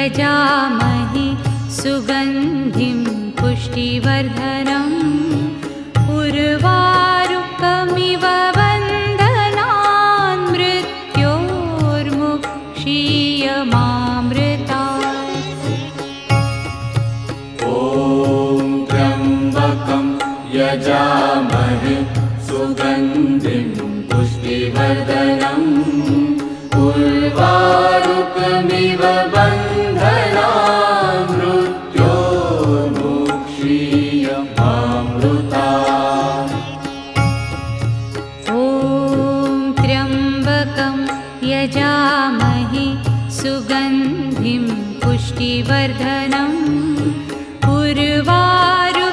यजामहे सुगन्धिं पुष्टिवर्धनम् उर्वारुकमिव बन्धनान् मृत्योर्मुक्षीयमामृतात्। ॐ त्र्यम्बकं यजामहे सुगन्धिं पुष्टिवर्धनम् उर्वारुकमिव बन्धनान् मृत्योर्मुक्षीयमामृतात्। ॐ त्र्यम्बकं यजामहे सुगन्धिं पुष्टिवर्धनम् उर्वारुकमिव